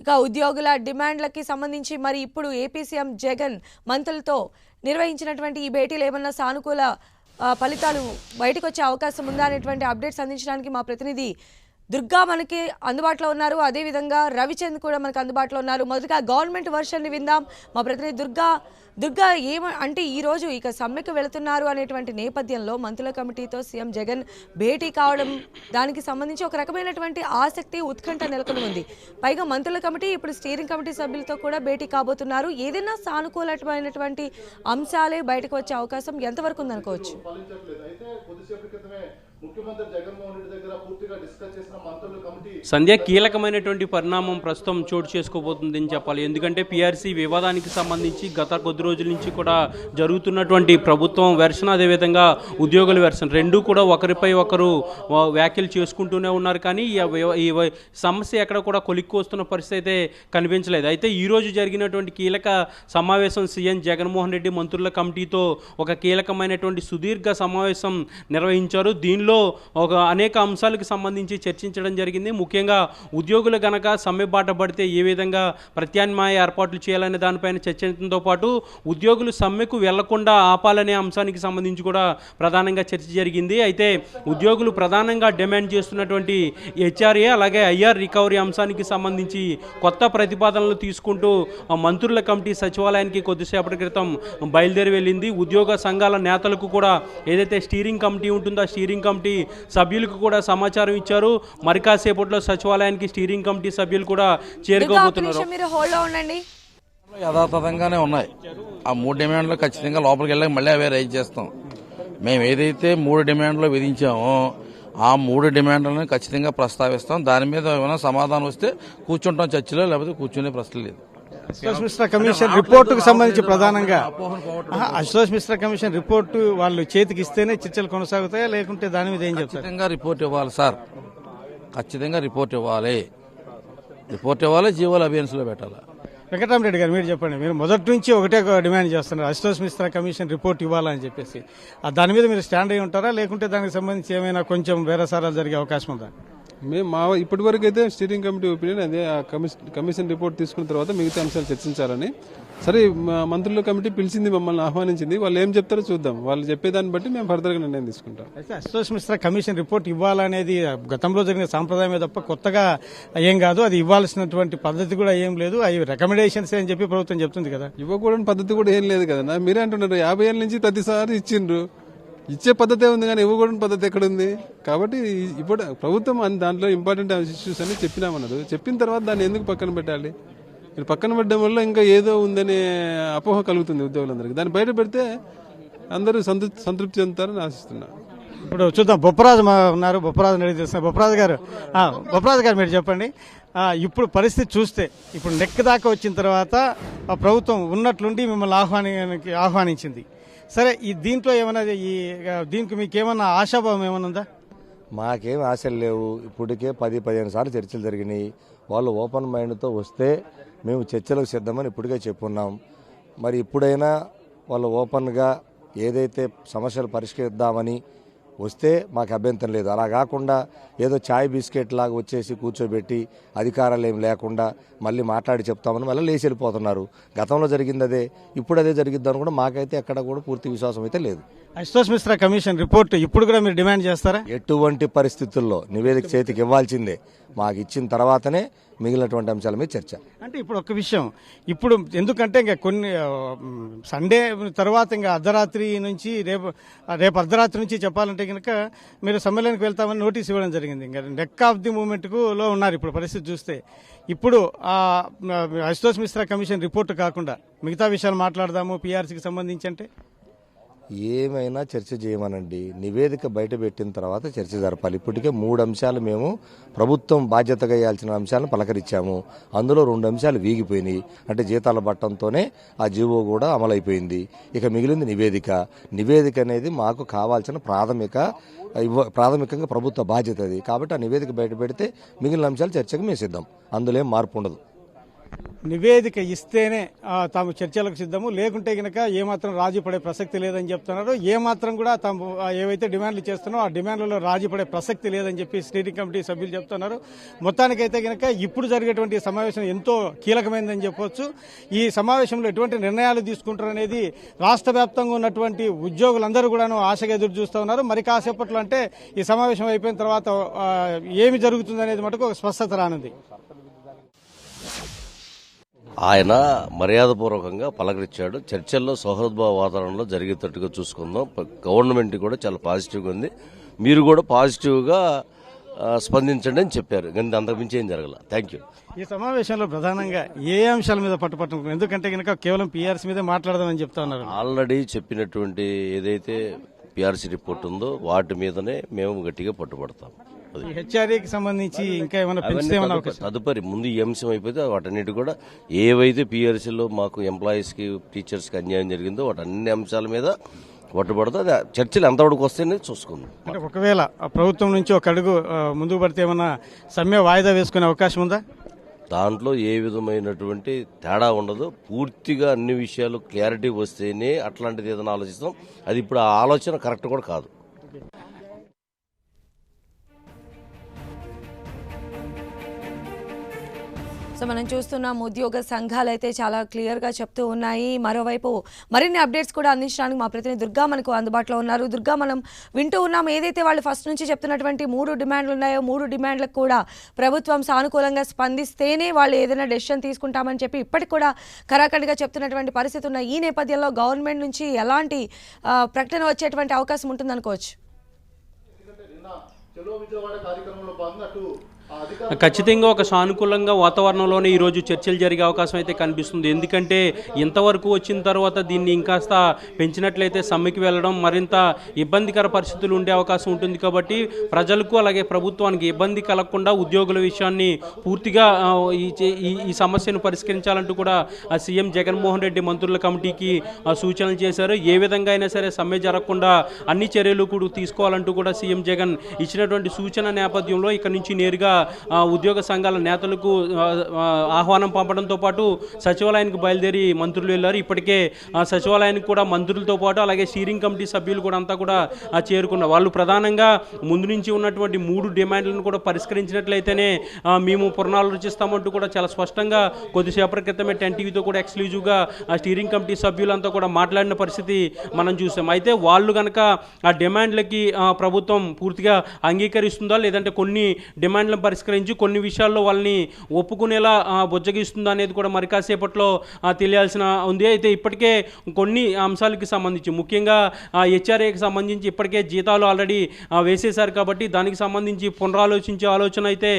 ఇక ఉద్యోగుల డిమాండ్లకి సంబంధించి మరి ఇప్పుడు ఏపీ సీఎం జగన్ మంత్రులతో నిర్వహించినటువంటి ఈ భేటీలు ఏమన్నా సానుకూల ఫలితాలు బయటకు వచ్చే అవకాశం ఉందా అనేటువంటి అప్డేట్స్ అందించడానికి మా ప్రతినిధి దుర్గా మనకి అందుబాటులో ఉన్నారు. అదేవిధంగా రవిచంద్ కూడా మనకు అందుబాటులో ఉన్నారు. మొదటగా గవర్నమెంట్ వర్షన్ని విందాం. మా ప్రతినిధి దుర్గా అంటే ఈరోజు ఇక సమ్మెకు వెళుతున్నారు అనేటువంటి నేపథ్యంలో మంత్రుల కమిటీతో సీఎం జగన్ భేటీ కావడం దానికి సంబంధించి ఒక రకమైనటువంటి ఆసక్తి ఉత్కంఠ నెలకొని ఉంది. పైగా మంత్రుల కమిటీ ఇప్పుడు స్టీరింగ్ కమిటీ సభ్యులతో కూడా భేటీ కాబోతున్నారు. ఏదైనా సానుకూలమైనటువంటి అంశాలే బయటకు వచ్చే అవకాశం ఎంతవరకు ఉందనుకోవచ్చు? సంధ్య కీలకమైనటువంటి పరిణామం ప్రస్తుతం చోటు చేసుకోబోతుందని చెప్పాలి. ఎందుకంటే పీఆర్సీ వివాదానికి సంబంధించి గత కొద్ది రోజుల నుంచి కూడా జరుగుతున్నటువంటి ప్రభుత్వం వెర్షన్, అదేవిధంగా ఉద్యోగుల వెర్షన్ రెండూ కూడా ఒకరిపై ఒకరు వ్యాఖ్యలు చేసుకుంటూనే ఉన్నారు. కానీ ఈ సమస్య ఎక్కడ కూడా కొలిక్కి వస్తున్న పరిస్థితి అయితే కనిపించలేదు. అయితే ఈరోజు జరిగినటువంటి కీలక సమావేశం సీఎం జగన్మోహన్ రెడ్డి మంత్రుల కమిటీతో ఒక కీలకమైనటువంటి సుదీర్ఘ సమావేశం నిర్వహించారు. దీనిలో అనేక అంశాలకు సంబంధించి చర్చించడం జరిగింది. ముఖ్యంగా ఉద్యోగులు గనక సమ్మె బాట పడితే ఏ విధంగా ప్రత్యామ్నాయ ఏర్పాట్లు చేయాలనే దానిపైన చర్చించడంతో పాటు ఉద్యోగులు సమ్మెకు వెళ్లకుండా ఆపాలనే అంశానికి సంబంధించి కూడా ప్రధానంగా చర్చ జరిగింది. అయితే ఉద్యోగులు ప్రధానంగా డిమాండ్ చేస్తున్నటువంటి హెచ్ఆర్ఏ అలాగే ఐఆర్ రికవరీ అంశానికి సంబంధించి కొత్త ప్రతిపాదనలు తీసుకుంటూ మంత్రుల కమిటీ సచివాలయానికి కొద్దిసేపటి క్రితం బయలుదేరి వెళ్ళింది. ఉద్యోగ సంఘాల నేతలకు కూడా ఏదైతే స్టీరింగ్ కమిటీ ఉంటుందో ఆ స్టీరింగ్ కమిటీ సభ్యులకు కూడా సమాచారం ఇచ్చారు. మరి కాసేపట్లో సచివాలయానికి స్టీరింగ్ కమిటీ సభ్యులు కూడా చేరుకోబోతున్నారు. యథాతథంగానే ఉన్నాయి. ఆ 3 డిమాండ్లు ఖచ్చితంగా లోపలికి వెళ్ళాక మళ్ళీ అవే రైజ్ చేస్తాం. మేము ఏదైతే 3 డిమాండ్లు విధించామో ఆ 3 డిమాండ్లను ఖచ్చితంగా ప్రస్తావిస్తాం. దాని మీద ఏమైనా సమాధానం వస్తే కూర్చుంటాం చర్చలో, లేకపోతే కూర్చునే ప్రశ్న లేదు. అశోక్ మిశ్రా కమిషన్ రిపోర్టుకు సంబంధించి ప్రధానంగా అశోక్ మిశ్రా కమిషన్ రిపోర్టు వాళ్ళు చేతికి ఇస్తేనే చర్చలు కొనసాగుతాయా, లేకుంటే దాని మీద ఏం చెప్తారు? ఖచ్చితంగా రిపోర్ట్ ఇవ్వాలి సార్, ఖచ్చితంగా రిపోర్ట్ ఇవ్వాలి. జీవోలు అభియాన్స్ లో పెట్టాలి. వెంకటరామరెడ్డి గారు మీరు చెప్పండి. మీరు మొదటి నుంచి ఒకటే డిమాండ్ చేస్తున్నారు, అశోక్ మిశ్రా కమిషన్ రిపోర్ట్ ఇవ్వాలని చెప్పేసి. దాని మీద మీరు స్టాండ్ అయి ఉంటారా, లేకుంటే దానికి సంబంధించి ఏమైనా కొంచెం బేరసారాలు జరిగే అవకాశం ఉందా? మేము ఇప్పటి వరకు అయితే స్టీరింగ్ కమిటీ ఒపీనియన్ అదే, ఆ కమిషన్ రిపోర్ట్ తీసుకున్న తర్వాత మిగతా అంశాలు చర్చించాలని. సరే, మంత్రుల కమిటీ పిలిచింది, మమ్మల్ని ఆహ్వానించింది. వాళ్ళు ఏం చెప్తారో చూద్దాం. వాళ్ళు చెప్పేదాన్ని బట్టి మేము ఫర్దర్గా నిర్ణయం తీసుకుంటాం. అయితే అశోక్ మిశ్రా కమిషన్ రిపోర్ట్ ఇవ్వాలనేది గతంలో జరిగిన సాంప్రదాయమే తప్ప కొత్తగా ఏం కాదు. అది ఇవ్వాల్సినటువంటి పద్ధతి కూడా ఏం లేదు. అవి రికమెండేషన్స్ అని చెప్పి ప్రభుత్వం చెప్తుంది కదా. ఇవ్వకూడని పద్ధతి కూడా ఏం లేదు కదా. మీరే అంటున్నారు 50 ఏళ్ళ నుంచి ప్రతిసారి ఇచ్చిండ్రు. ఇచ్చే పద్ధతే ఉంది కానీ ఇవ్వకూడని పద్ధతి ఎక్కడుంది? కాబట్టి ఇప్పుడు ప్రభుత్వం దాంట్లో ఇంపార్టెంట్ ఇష్యూస్ అని చెప్పినామన్నారు. చెప్పిన తర్వాత దాన్ని ఎందుకు పక్కన పెట్టాలి? మీరు పక్కన పెట్టడం వల్ల ఇంకా ఏదో ఉందనే అపోహ కలుగుతుంది ఉద్యోగులందరికీ. దాన్ని బయట పెడితే అందరూ సంతృప్తి చెందుతారని ఆశిస్తున్నా. ఇప్పుడు చూద్దాం, బొప్పరాజు ఉన్నారు. బొప్పరాజు అడిగి తెలుస్తున్నా. బొప్పరాజు గారు మీరు చెప్పండి. ఇప్పుడు పరిస్థితి చూస్తే ఇప్పుడు నెక్ దాకా వచ్చిన తర్వాత ప్రభుత్వం ఉన్నట్లుండి మిమ్మల్ని ఆహ్వానించింది. సరే, ఈ దీంట్లో ఏమైనా దీనికి మీకేమన్నా ఆశాభావం ఏమైనా ఉందా? మాకేం ఆశలు లేవు. ఇప్పటికే 10-15 సార్లు చర్చలు జరిగినాయి. వాళ్ళు ఓపెన్ మైండ్తో వస్తే మేము చర్చలకు సిద్ధమని ఇప్పటికే చెప్పున్నాం. మరి ఇప్పుడైనా వాళ్ళు ఓపెన్గా ఏదైతే సమస్యలు పరిష్కరిద్దామని వస్తే మాకు అభ్యంతరం లేదు. అలా కాకుండా ఏదో చాయ్ బిస్కెట్ లాగా వచ్చేసి కూర్చోబెట్టి అధికారాలు ఏమి లేకుండా మళ్ళీ మాట్లాడి చెప్తామని మళ్ళీ లేచి వెళ్ళిపోతున్నారు. గతంలో జరిగింది అదే, ఇప్పుడు అదే జరిగిద్దామని కూడా మాకైతే ఎక్కడ కూడా పూర్తి విశ్వాసం అయితే లేదు. అశోక్ మిశ్రా కమిషన్ రిపోర్ట్ ఇప్పుడు కూడా మీరు డిమాండ్ చేస్తారా? ఎటువంటి పరిస్థితుల్లో నివేదిక చేతికి ఇవ్వాల్సిందే. మాకు ఇచ్చిన తర్వాతనే మిగిలినటువంటి అంశాల మీద చర్చ. అంటే ఇప్పుడు ఒక విషయం, ఇప్పుడు ఎందుకంటే ఇంకా కొన్ని సండే తర్వాత ఇంకా అర్ధరాత్రి నుంచి రేపు అర్ధరాత్రి నుంచి చెప్పాలంటే కనుక మీరు సమ్మేళనకు వెళ్తామని నోటీస్ ఇవ్వడం జరిగింది. ఇంకా నెక్ ఆఫ్ ది మూవ్మెంట్ లో ఉన్నారు ఇప్పుడు పరిస్థితి చూస్తే. ఇప్పుడు అశోక్ మిశ్రా కమిషన్ రిపోర్టు కాకుండా మిగతా విషయాలు మాట్లాడదాము పీఆర్సీకి సంబంధించి అంటే ఏమైనా చర్చ చేయమనండి. నివేదిక బయట పెట్టిన తర్వాత చర్చ జరపాలి. ఇప్పటికే 3 అంశాలు మేము ప్రభుత్వం బాధ్యతగా వేయాల్సిన అంశాలను పలకరించాము. అందులో 2 అంశాలు వీగిపోయినాయి. అంటే జీతాల బట్టంతోనే ఆ జీవో కూడా అమలైపోయింది. ఇక మిగిలింది నివేదిక అనేది మాకు కావాల్సిన ప్రాథమికంగా ప్రభుత్వ బాధ్యత అది. కాబట్టి ఆ నివేదిక బయట పెడితే మిగిలిన అంశాలు చర్చకు మేము సిద్ధం. అందులో ఏం మార్పు ఉండదు. నివేదిక ఇస్తేనే తాము చర్చలకు సిద్ధము, లేకుంటే గనక ఏమాత్రం రాజీ పడే ప్రసక్తి లేదని చెప్తున్నారు. ఏమాత్రం కూడా తాము ఏవైతే డిమాండ్లు చేస్తున్నారో ఆ డిమాండ్లలో రాజీ పడే ప్రసక్తి లేదని చెప్పి స్టీరింగ్ కమిటీ సభ్యులు చెప్తున్నారు. మొత్తానికైతే గనక ఇప్పుడు జరిగేటువంటి సమావేశం ఎంతో కీలకమైనదని చెప్పవచ్చు. ఈ సమావేశంలో ఎటువంటి నిర్ణయాలు తీసుకుంటారనేది రాష్ట్ర వ్యాప్తంగా ఉన్నటువంటి ఉద్యోగులందరూ కూడాను ఆశగా ఎదురు చూస్తూ ఉన్నారు. మరి కాసేపట్లో అంటే ఈ సమావేశం అయిపోయిన తర్వాత ఏమి జరుగుతుందనేది మటుకు ఒక స్పష్టత రానుంది. ఆయన మర్యాదపూర్వకంగా పలకరించాడు. చర్చల్లో సౌహృద్భావ వాతావరణంలో జరిగేటట్టుగా చూసుకుందాం. గవర్నమెంట్ కూడా చాలా పాజిటివ్గా ఉంది. మీరు కూడా పాజిటివ్గా స్పందించండి అని చెప్పారు. అంతకుమించి ఏం జరగల. Thank you. ఈ సమావేశంలో ప్రధానంగా ఏ అంశాల మీద పట్టుపట్టం, ఎందుకంటే కనుక కేవలం పీఆర్సీ మీదే మాట్లాడదామని చెప్తా ఉన్నారు. ఆల్రెడీ చెప్పినటువంటి ఏదైతే పీఆర్సీ రిపోర్ట్ ఉందో వాటి మీదనే మేము గట్టిగా పట్టుబడతాం. హెచ్ఆర్ఏకి సంబంధించి ఇంకా ఏమైనా పెంచుతామని అవకాశం? తదుపరి ముందు ఈ అంశం అయిపోతే వాటన్నిటి కూడా ఏవైతే పీఆర్సీలో మాకు ఎంప్లాయీస్ కి టీచర్స్ కి అన్యాయం జరిగిందో వాటి అన్ని అంశాల మీద పట్టుబడుతూ చర్చలు ఎంతవరకు వస్తాయనేది చూసుకుందాం. అంటే ఒకవేళ ప్రభుత్వం నుంచి ఒక అడుగు ముందుకు పడితే ఏమన్నా సమ్మె వాయిదా వేసుకునే అవకాశం ఉందా? దాంట్లో ఏ విధమైనటువంటి తేడా ఉండదు. పూర్తిగా అన్ని విషయాలు క్లారిటీ వస్తేనే అట్లాంటిది ఏదైనా ఆలోచిస్తాం. అది ఇప్పుడు ఆ ఆలోచన కరెక్ట్ కూడా కాదు. సో మనం చూస్తున్నాం ఉద్యోగ సంఘాలు అయితే చాలా క్లియర్గా చెప్తూ ఉన్నాయి. మరోవైపు మరిన్ని అప్డేట్స్ కూడా అందించడానికి మా ప్రతినిధి దుర్గా మనకు అందుబాటులో ఉన్నారు. దుర్గా, మనం వింటూ ఉన్నాం ఏదైతే వాళ్ళు ఫస్ట్ నుంచి చెప్తున్నటువంటి 3 డిమాండ్లు ఉన్నాయో 3 డిమాండ్లకు కూడా ప్రభుత్వం సానుకూలంగా స్పందిస్తేనే వాళ్ళు ఏదైనా డెసిషన్ తీసుకుంటామని చెప్పి ఇప్పటికి కూడా కరాఖండిగా చెప్తున్నటువంటి పరిస్థితి ఉన్న ఈ నేపథ్యంలో గవర్నమెంట్ నుంచి ఎలాంటి ప్రకటన వచ్చేటువంటి అవకాశం ఉంటుందనుకోవచ్చు? ఖచ్చితంగా ఒక సానుకూలంగా వాతావరణంలోనే ఈరోజు చర్చలు జరిగే అవకాశం అయితే కనిపిస్తుంది. ఎందుకంటే ఇంతవరకు వచ్చిన తర్వాత దీన్ని ఇంకాస్త పెంచినట్లయితే సమ్మెకి వెళ్ళడం మరింత ఇబ్బందికర పరిస్థితులు ఉండే అవకాశం ఉంటుంది. కాబట్టి ప్రజలకు అలాగే ప్రభుత్వానికి ఇబ్బంది కలగకుండా ఉద్యోగుల విషయాన్ని పూర్తిగా ఈ సమస్యను పరిష్కరించాలంటూ కూడా సీఎం జగన్మోహన్ రెడ్డి మంత్రుల కమిటీకి సూచనలు చేశారు. ఏ విధంగా అయినా సరే సమ్మె జరగకుండా అన్ని చర్యలు కూడా తీసుకోవాలంటూ కూడా సీఎం జగన్ ఇచ్చినటువంటి సూచన నేపథ్యంలో ఇక్కడ నుంచి నేరుగా ఉద్యోగ సంఘాల నేతలకు ఆహ్వానం పంపడంతో పాటు సచివాలయానికి బయలుదేరి మంత్రులు వెళ్లారు. ఇప్పటికే సచివాలయానికి కూడా మంత్రులతో పాటు అలాగే స్టీరింగ్ కమిటీ సభ్యులు కూడా అంతా కూడా చేరుకున్నారు. వాళ్ళు ప్రధానంగా ముందు నుంచి ఉన్నటువంటి 3 డిమాండ్లను కూడా పరిష్కరించినట్లయితేనే మేము పునరాలోచిస్తామంటూ కూడా చాలా స్పష్టంగా కొద్దిసేపటి క్రితమే 10 టీవీతో కూడా ఎక్స్క్లూజివ్గా స్టీరింగ్ కమిటీ సభ్యులంతా కూడా మాట్లాడిన పరిస్థితి మనం చూసాం. అయితే వాళ్ళు కనుక ఆ డిమాండ్లకి ప్రభుత్వం పూర్తిగా అంగీకరిస్తుందా లేదంటే కొన్ని డిమాండ్లను పరిష్కరించి కొన్ని విషయాల్లో వాళ్ళని ఒప్పుకునేలా బుజ్జగిస్తుందా అనేది కూడా మరి కాసేపట్లో తెలియాల్సిన ఉంది. అయితే ఇప్పటికే కొన్ని అంశాలకి సంబంధించి ముఖ్యంగా హెచ్ఆర్ఏకి సంబంధించి ఇప్పటికే జీతాలు ఆల్రెడీ వేసేశారు. కాబట్టి దానికి సంబంధించి పునరాలోచించే ఆలోచన అయితే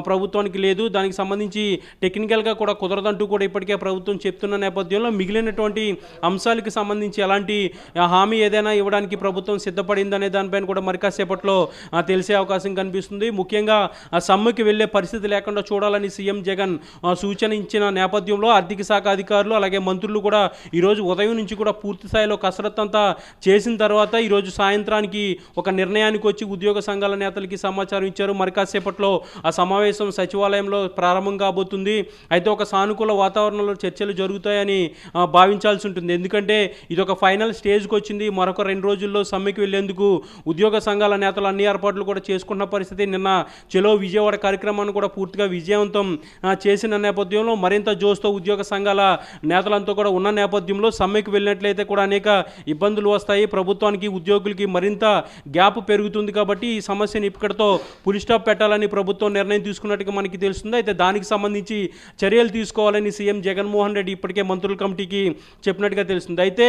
ప్రభుత్వానికి లేదు. దానికి సంబంధించి టెక్నికల్గా కూడా కుదరదంటూ కూడా ఇప్పటికే ప్రభుత్వం చెప్తున్న నేపథ్యంలో మిగిలినటువంటి అంశాలకు సంబంధించి ఎలాంటి హామీ ఏదైనా ఇవ్వడానికి ప్రభుత్వం సిద్ధపడిందనే దానిపైన కూడా మరి కాసేపట్లో తెలిసే అవకాశం కనిపిస్తుంది. ముఖ్యంగా సమ్మెకి వెళ్లే పరిస్థితి లేకుండా చూడాలని సీఎం జగన్ సూచన ఇచ్చిన నేపథ్యంలో ఆర్థిక శాఖ అధికారులు అలాగే మంత్రులు కూడా ఈరోజు ఉదయం నుంచి కూడా పూర్తి స్థాయిలో కసరత్తు అంతా చేసిన తర్వాత ఈరోజు సాయంత్రానికి ఒక నిర్ణయానికి వచ్చి ఉద్యోగ సంఘాల నేతలకి సమాచారం ఇచ్చారు. మరి కాసేపట్లో ఆ సమావేశం సచివాలయంలో ప్రారంభం కాబోతుంది. అయితే ఒక సానుకూల వాతావరణంలో చర్చలు జరుగుతాయని భావించాల్సి ఉంటుంది. ఎందుకంటే ఇది ఒక ఫైనల్ స్టేజ్కి వచ్చింది. మరొక 2 రోజుల్లో సమ్మెకి వెళ్లేందుకు ఉద్యోగ సంఘాల నేతలు అన్ని ఏర్పాట్లు కూడా చేసుకున్న పరిస్థితి. నిన్న చెలో విజయవాడ కార్యక్రమాన్ని కూడా పూర్తిగా విజయవంతం చేసిన నేపథ్యంలో మరింత జోస్తో ఉద్యోగ సంఘాల నేతలంతా కూడా ఉన్న నేపథ్యంలో సమ్మెకి వెళ్ళినట్లయితే కూడా అనేక ఇబ్బందులు వస్తాయి. ప్రభుత్వానికి ఉద్యోగులకి మరింత గ్యాప్ పెరుగుతుంది. కాబట్టి ఈ సమస్యను ఇక్కడితో పులి స్టాప్ పెట్టాలని ప్రభుత్వం నిర్ణయం తీసుకున్నట్టుగా మనకి తెలుస్తుంది. అయితే దానికి సంబంధించి చర్యలు తీసుకోవాలని సీఎం జగన్మోహన్ రెడ్డి ఇప్పటికే మంత్రుల కమిటీకి చెప్పినట్టుగా తెలుస్తుంది. అయితే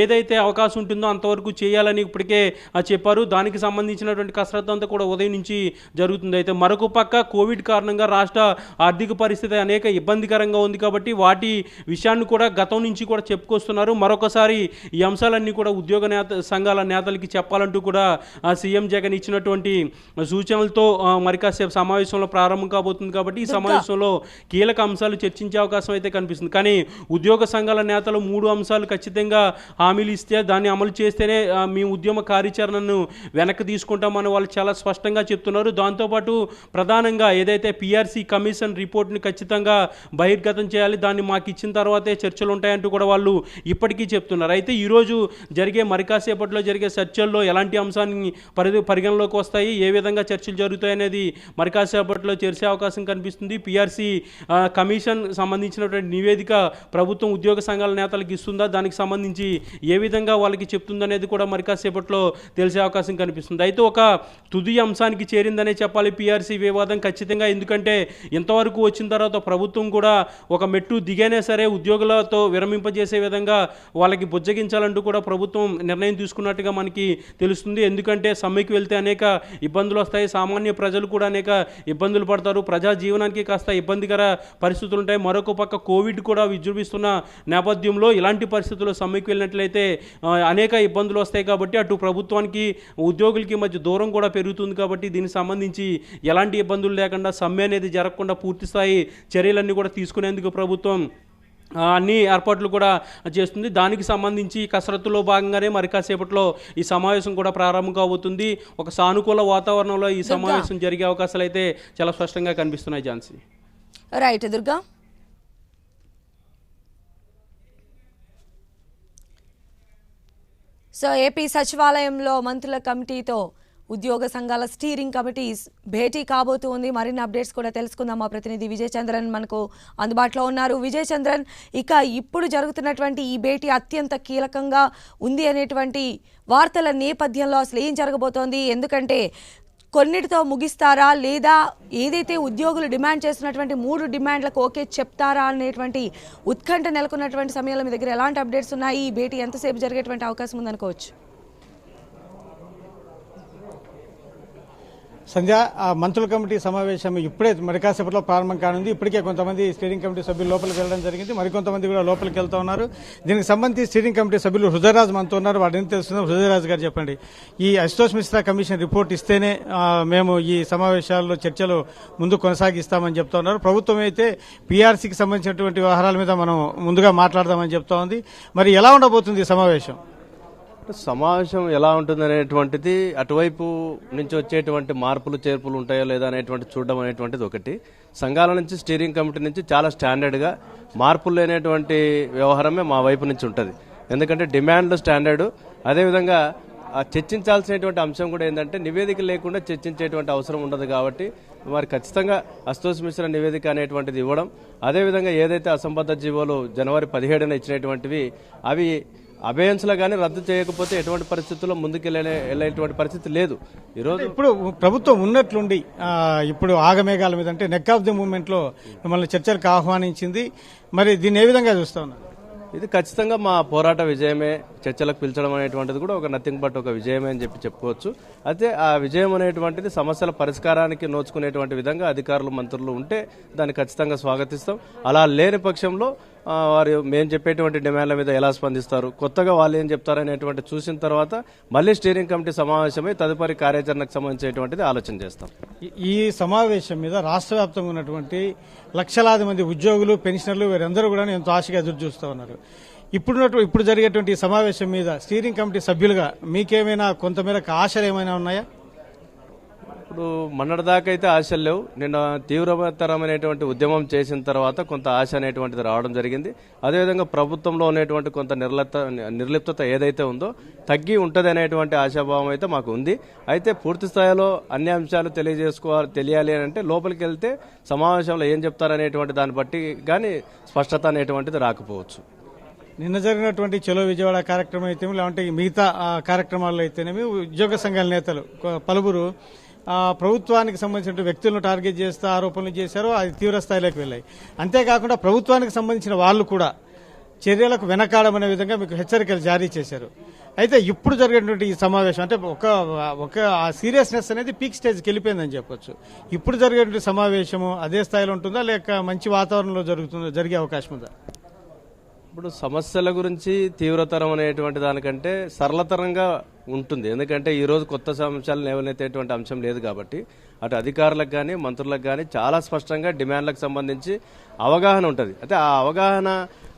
ఏదైతే అవకాశం ఉంటుందో అంతవరకు చేయాలని ఇప్పటికే చెప్పారు. దానికి సంబంధించినటువంటి కసరత్తు అంతా కూడా ఉదయం నుంచి జరుగుతుంది. అయితే మరొక పక్క కోవిడ్ కారణంగా రాష్ట్ర ఆర్థిక పరిస్థితి అనేక ఇబ్బందికరంగా ఉంది. కాబట్టి వాటి విషయాన్ని కూడా గతం నుంచి కూడా చెప్పుకొస్తున్నారు. మరొకసారి ఈ అంశాలన్నీ కూడా ఉద్యోగ సంఘాల నేతలకి చెప్పాలంటూ కూడా సీఎం జగన్ ఇచ్చినటువంటి సూచనలతో మరి కాసేపు సమావేశంలో ప్రారంభం కాబోతుంది. కాబట్టి ఈ సమావేశంలో కీలక అంశాలు చర్చించే అవకాశం అయితే కనిపిస్తుంది. కానీ ఉద్యోగ సంఘాల నేతలు 3 అంశాలు ఖచ్చితంగా హామీలు ఇస్తే దాన్ని అమలు చేస్తేనే మేము ఉద్యమ కార్యాచరణను వెనక్కి తీసుకుంటామని వాళ్ళు చాలా స్పష్టంగా చెప్తున్నారు. దాంతోపాటు ప్రధాన ప్రధానంగా ఏదైతే పిఆర్సీ కమిషన్ రిపోర్ట్ని ఖచ్చితంగా బహిర్గతం చేయాలి, దాన్ని మాకు ఇచ్చిన తర్వాతే చర్చలు ఉంటాయంటూ కూడా వాళ్ళు ఇప్పటికీ చెప్తున్నారు. అయితే ఈరోజు జరిగే మరి కాసేపట్లో జరిగే చర్చల్లో ఎలాంటి అంశాన్ని పరిగణలోకి వస్తాయి, ఏ విధంగా చర్చలు జరుగుతాయి అనేది మరి కాసేపట్లో చేసే అవకాశం కనిపిస్తుంది. పిఆర్సీ కమిషన్ సంబంధించినటువంటి నివేదిక ప్రభుత్వం ఉద్యోగ సంఘాల నేతలకు ఇస్తుందా, దానికి సంబంధించి ఏ విధంగా వాళ్ళకి చెప్తుందనేది కూడా మరి కాసేపట్లో తెలిసే అవకాశం కనిపిస్తుంది. అయితే ఒక తుది అంశానికి చేరిందనే చెప్పాలి పిఆర్సీ వివాదం ఖచ్చితంగా. ఎందుకంటే ఇంతవరకు వచ్చిన తర్వాత ప్రభుత్వం కూడా ఒక మెట్టు దిగైనా సరే ఉద్యోగులతో విరమింపజేసే విధంగా వాళ్ళకి బుజ్జగించాలంటూ కూడా ప్రభుత్వం నిర్ణయం తీసుకున్నట్టుగా మనకి తెలుస్తుంది. ఎందుకంటే సమ్మెకి వెళ్తే అనేక ఇబ్బందులు వస్తాయి, సామాన్య ప్రజలు కూడా అనేక ఇబ్బందులు పడతారు, ప్రజా జీవనానికి కాస్త ఇబ్బందికర పరిస్థితులు ఉంటాయి. మరొక పక్క కోవిడ్ కూడా విజృంభిస్తున్న నేపథ్యంలో ఇలాంటి పరిస్థితుల్లో సమ్మెకి వెళ్ళినట్లయితే అనేక ఇబ్బందులు వస్తాయి. కాబట్టి అటు ప్రభుత్వానికి ఉద్యోగులకి మధ్య దూరం కూడా పెరుగుతుంది. కాబట్టి దీనికి సంబంధించి ఎలాంటి ఇబ్బందులు లేకుండా సమ్మె అనేది జరగకుండా పూర్తిస్థాయి చర్యలన్నీ కూడా తీసుకునేందుకు ప్రభుత్వం అన్ని ఏర్పాట్లు కూడా చేస్తుంది. దానికి సంబంధించి కసరత్తులో భాగంగానే మరి కాసేపట్లో ఈ సమావేశం కూడా ప్రారంభం కాబోతుంది. ఒక సానుకూల వాతావరణంలో ఈ సమావేశం జరిగే అవకాశాలు అయితే చాలా స్పష్టంగా కనిపిస్తున్నాయి. Jhansi. Right Durga. So AP సచివాలయంలో మంత్రుల కమిటీతో ఉద్యోగ సంఘాల స్టీరింగ్ కమిటీ భేటీ కాబోతుంది. మరిన్ని అప్డేట్స్ కూడా తెలుసుకుందాం. మా ప్రతినిధి విజయ్ చంద్రన్ మనకు అందుబాటులో ఉన్నారు. విజయ్ చంద్రన్, ఇక ఇప్పుడు జరుగుతున్నటువంటి ఈ భేటీ అత్యంత కీలకంగా ఉంది అనేటువంటి వార్తల నేపథ్యంలో అసలు ఏం జరగబోతోంది? ఎందుకంటే కొన్నిటితో ముగిస్తారా, లేదా ఏదైతే ఉద్యోగులు డిమాండ్ చేస్తున్నటువంటి 3 డిమాండ్లకు ఓకే చెప్తారా అనేటువంటి ఉత్కంఠ నెలకొన్నటువంటి సమయంలో మీ దగ్గర ఎలాంటి అప్డేట్స్ ఉన్నాయి? ఈ భేటీ ఎంతసేపు జరిగేటువంటి అవకాశం ఉందనుకోవచ్చు? సంధ్య, ఆ మంత్రుల కమిటీ సమావేశం ఇప్పుడే మరి కాసేపట్లో ప్రారంభం కానుంది. ఇప్పటికే కొంతమంది స్టీరింగ్ కమిటీ సభ్యులు లోపలికి వెళ్ళడం జరిగింది, మరికొంతమంది కూడా లోపలికి వెళ్తూ ఉన్నారు. దీనికి సంబంధించి స్టీరింగ్ కమిటీ సభ్యులు హృదయరాజ్ మనతో ఉన్నారు. వాటిని తెలుస్తున్నారు. హృదయరాజ్ గారు చెప్పండి, ఈ అశుతోష్ మిశ్రా కమిషన్ రిపోర్ట్ ఇస్తేనే మేము ఈ సమావేశాల్లో చర్చలు ముందు కొనసాగిస్తామని చెప్తా ఉన్నారు. ప్రభుత్వం అయితే పీఆర్సీకి సంబంధించినటువంటి వ్యవహారాల మీద మనం ముందుగా మాట్లాడదామని చెప్తా ఉంది. మరి ఎలా ఉండబోతుంది ఈ సమావేశం? సమావేశం ఎలా ఉంటుంది అనేటువంటిది అటువైపు నుంచి వచ్చేటువంటి మార్పులు చేర్పులు ఉంటాయో లేదా అనేటువంటి చూడడం అనేటువంటిది ఒకటి. సంఘాల నుంచి స్టీరింగ్ కమిటీ నుంచి చాలా స్టాండర్డ్గా మార్పులు లేనటువంటి వ్యవహారమే మా వైపు నుంచి ఉంటుంది. ఎందుకంటే డిమాండ్లు స్టాండర్డు, అదేవిధంగా చర్చించాల్సినటువంటి అంశం కూడా ఏంటంటే నివేదిక లేకుండా చర్చించేటువంటి అవసరం ఉండదు. కాబట్టి మరి ఖచ్చితంగా అశుతోష్ మిశ్రా నివేదిక అనేటువంటిది ఇవ్వడం, అదేవిధంగా ఏదైతే అసంబద్ధ జీవోలు జనవరి 17న ఇచ్చినటువంటివి అవి అబేయన్స్లో కానీ రద్దు చేయకపోతే ఎటువంటి పరిస్థితుల్లో ముందుకు వెళ్ళేటువంటి పరిస్థితి లేదు. ఈరోజు ఇప్పుడు ప్రభుత్వం ఉన్నట్లుండి ఇప్పుడు ఆగమేఘాల మీద అంటే నెక్ ఆఫ్ ది మూవ్మెంట్ లో మిమ్మల్ని చర్చలకు ఆహ్వానించింది. మరి దీన్ని ఏ విధంగా చూస్తా ఉన్నారు? ఇది ఖచ్చితంగా మా పోరాట విజయమే. చర్చలకు పిలిచడం అనేటువంటిది కూడా ఒక నథింగ్ బట్ ఒక విజయమే అని చెప్పుకోవచ్చు. అయితే ఆ విజయం అనేటువంటిది సమస్యల పరిష్కారానికి నోచుకునేటువంటి విధంగా అధికారులు మంత్రులు ఉంటే దాన్ని ఖచ్చితంగా స్వాగతిస్తాం. అలా లేని పక్షంలో వారు మేము చెప్పేటువంటి డిమాండ్ల మీద ఎలా స్పందిస్తారు, కొత్తగా వాళ్ళు ఏం చెప్తారనేటువంటి చూసిన తర్వాత మళ్ళీ స్టీరింగ్ కమిటీ సమావేశమై తదుపరి కార్యాచరణకు సంబంధించినటువంటిది ఆలోచన చేస్తాం. ఈ సమావేశం మీద రాష్ట్ర వ్యాప్తంగా ఉన్నటువంటి లక్షలాది మంది ఉద్యోగులు, పెన్షనర్లు వీరందరూ కూడా ఎంతో ఆశగా ఎదురు చూస్తూ ఉన్నారు. ఇప్పుడు జరిగేటువంటి ఈ సమావేశం మీద స్టీరింగ్ కమిటీ సభ్యులుగా మీకేమైనా కొంతమేరకు ఆశలు ఏమైనా ఉన్నాయా? ఇప్పుడు మొన్నటిదాకా అయితే ఆశలు లేవు. నిన్న తీవ్రతరమైనటువంటి ఉద్యమం చేసిన తర్వాత కొంత ఆశ అనేటువంటిది రావడం జరిగింది. అదేవిధంగా ప్రభుత్వంలో ఉన్నటువంటి కొంత నిర్లిప్తత ఏదైతే ఉందో తగ్గి ఉంటుంది అనేటువంటి ఆశాభావం అయితే మాకు ఉంది. అయితే పూర్తి స్థాయిలో అన్ని అంశాలు తెలియాలి అని అంటే లోపలికి వెళ్తే సమావేశంలో ఏం చెప్తారనేటువంటి దాన్ని బట్టి కానీ స్పష్టత అనేటువంటిది రాకపోవచ్చు. నిన్న జరిగినటువంటి చలో విజయవాడ కార్యక్రమం అయితే లేదంటే మిగతా కార్యక్రమాల్లో అయితేనేమి ఉద్యోగ సంఘాల నేతలు పలువురు ప్రభుత్వానికి సంబంధించిన వ్యక్తులను టార్గెట్ చేస్తూ ఆరోపణలు చేశారు. అది తీవ్ర స్థాయిలోకి వెళ్ళాయి. అంతేకాకుండా ప్రభుత్వానికి సంబంధించిన వాళ్ళు కూడా చర్యలకు వెనకాడమనే విధంగా మీకు హెచ్చరికలు జారీ చేశారు. అయితే ఇప్పుడు జరిగేటువంటి ఈ సమావేశం అంటే ఒక సీరియస్నెస్ అనేది పీక్ స్టేజ్కి వెళ్ళిపోయిందని చెప్పొచ్చు. ఇప్పుడు జరిగేటువంటి సమావేశము అదే స్థాయిలో ఉంటుందా లేక మంచి వాతావరణంలో జరిగే అవకాశం ఉందా? ఇప్పుడు సమస్యల గురించి తీవ్రతరం అనేటువంటి దానికంటే సరళతరంగా ఉంటుంది. ఎందుకంటే ఈరోజు కొత్త అంశాలు లేవనెత్తేటువంటి అంశం లేదు కాబట్టి అటు అధికారులకు కానీ మంత్రులకు కానీ చాలా స్పష్టంగా డిమాండ్లకు సంబంధించి అవగాహన ఉంటుంది. అయితే ఆ అవగాహన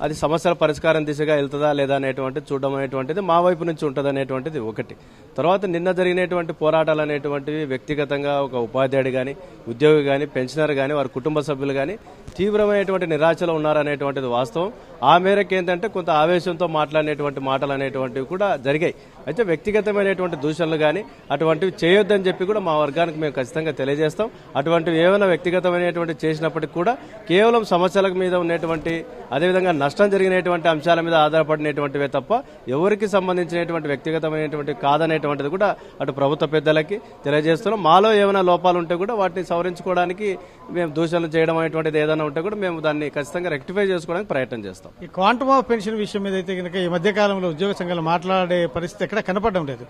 అది సమస్యల పరిష్కారం దిశగా వెళ్తుందా లేదా అనేటువంటిది చూడడం అనేటువంటిది మా వైపు నుంచి ఉంటుంది అనేటువంటిది ఒకటి. తర్వాత నిన్న జరిగినటువంటి పోరాటాలు అనేటువంటివి వ్యక్తిగతంగా ఒక ఉపాధ్యాయుడు కానీ, ఉద్యోగి కానీ, పెన్షనర్ కానీ, వారి కుటుంబ సభ్యులు కానీ తీవ్రమైనటువంటి నిరాశలో ఉన్నారనేటువంటిది వాస్తవం. ఆ మేరకు ఏంటంటే కొంత ఆవేశంతో మాట్లాడినటువంటి మాటలు అనేటువంటివి కూడా జరిగాయి. అయితే వ్యక్తిగతమైనటువంటి దూషణలు కానీ అటువంటివి చేయొద్దని చెప్పి కూడా మా వర్గానికి మేము ఖచ్చితంగా తెలియజేస్తాం. అటువంటివి ఏమైనా వ్యక్తిగతమైనటువంటి చేసినప్పటికీ కూడా కేవలం సమస్యల మీద ఉన్నటువంటి, అదేవిధంగా నష్టం జరిగినటువంటి అంశాల మీద ఆధారపడినటువంటివే తప్ప ఎవరికి సంబంధించినటువంటి వ్యక్తిగతమైనటువంటి కాదనేటువంటిది కూడా అటు ప్రభుత్వ పెద్దలకి తెలియజేస్తున్నాం. మాలో ఏమైనా లోపాలు ఉంటే కూడా వాటిని సవరించుకోవడానికి మేము దూషణలు చేయడం అనేటువంటిది ఏదైనా ఉంటే కూడా మేము దాన్ని ఖచ్చితంగా రెక్టిఫై చేసుకోవడానికి ప్రయత్నం చేస్తాం. ఈ క్వాంటమ్ ఆఫ్ పెన్షన్ విషయం మీద అయితే కనుక ఈ మధ్య కాలంలో ఉద్యోగ సంఘాలు మాట్లాడే పరిస్థితి ఎక్కడ కనపడడం లేదు.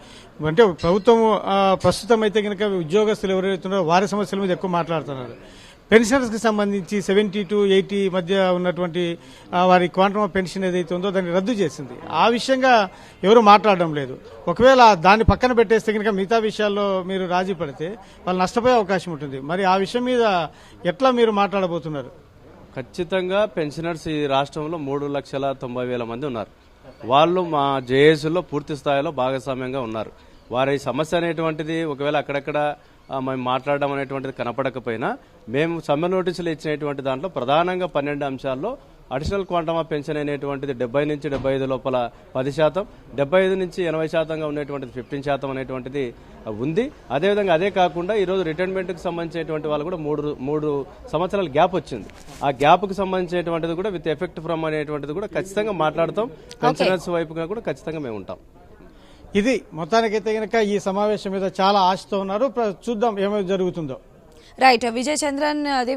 అంటే ప్రభుత్వం ప్రస్తుతం అయితే కనుక ఉద్యోగస్తులు ఎవరైతున్నారో వారి సమస్యల మీద ఎక్కువ మాట్లాడుతున్నారు. పెన్షనర్స్ కి సంబంధించి 70 to 80 మధ్య ఉన్నటువంటి వారి క్వాంటమ్ ఆఫ్ పెన్షన్ ఏదైతే ఉందో దాన్ని రద్దు చేసింది. ఆ విషయంగా ఎవరు మాట్లాడడం లేదు. ఒకవేళ దాన్ని పక్కన పెట్టేస్తే కనుక మిగతా విషయాల్లో మీరు రాజీ పడితే వాళ్ళు నష్టపోయే అవకాశం ఉంటుంది. మరి ఆ విషయం మీద ఎట్లా మీరు మాట్లాడబోతున్నారు? ఖచ్చితంగా పెన్షనర్స్ ఈ రాష్ట్రంలో 3,90,000 మంది ఉన్నారు. వాళ్ళు మా జేఏసీలో పూర్తి స్థాయిలో భాగస్వామ్యంగా ఉన్నారు. వారి సమస్య అనేటువంటిది ఒకవేళ అక్కడక్కడ మేము మాట్లాడడం అనేటువంటిది కనపడకపోయినా మేము సమ్మె నోటీసులు ఇచ్చినటువంటి దాంట్లో ప్రధానంగా 12 అంశాల్లో అడిషనల్ క్వాంటమ్ ఆఫ్ పెన్షన్ అనేటువంటిది 70 నుంచి 75 లోపల 10%, 75 నుంచి 80% ఉన్నటువంటిది 15% అనేటువంటిది ఉంది. అదేవిధంగా అదే కాకుండా ఈరోజు రిటైర్మెంట్కి సంబంధించినటువంటి వాళ్ళు కూడా 3 సంవత్సరాల గ్యాప్ వచ్చింది. ఆ గ్యాప్కి సంబంధించినటువంటిది కూడా విత్ ఎఫెక్ట్ ఫ్రమ్ అనేటువంటిది కూడా ఖచ్చితంగా మాట్లాడతాం. పెన్షనర్స్ వైపుగా కూడా ఖచ్చితంగా మేము ఉంటాం. ఇది మొత్తానికైతే కనుక ఈ సమావేశం మీద చాలా ఆశతో ఉన్నారు. చూద్దాం ఏమైనా జరుగుతుందో. రైట్ విజయ్ చంద్రన్ అదే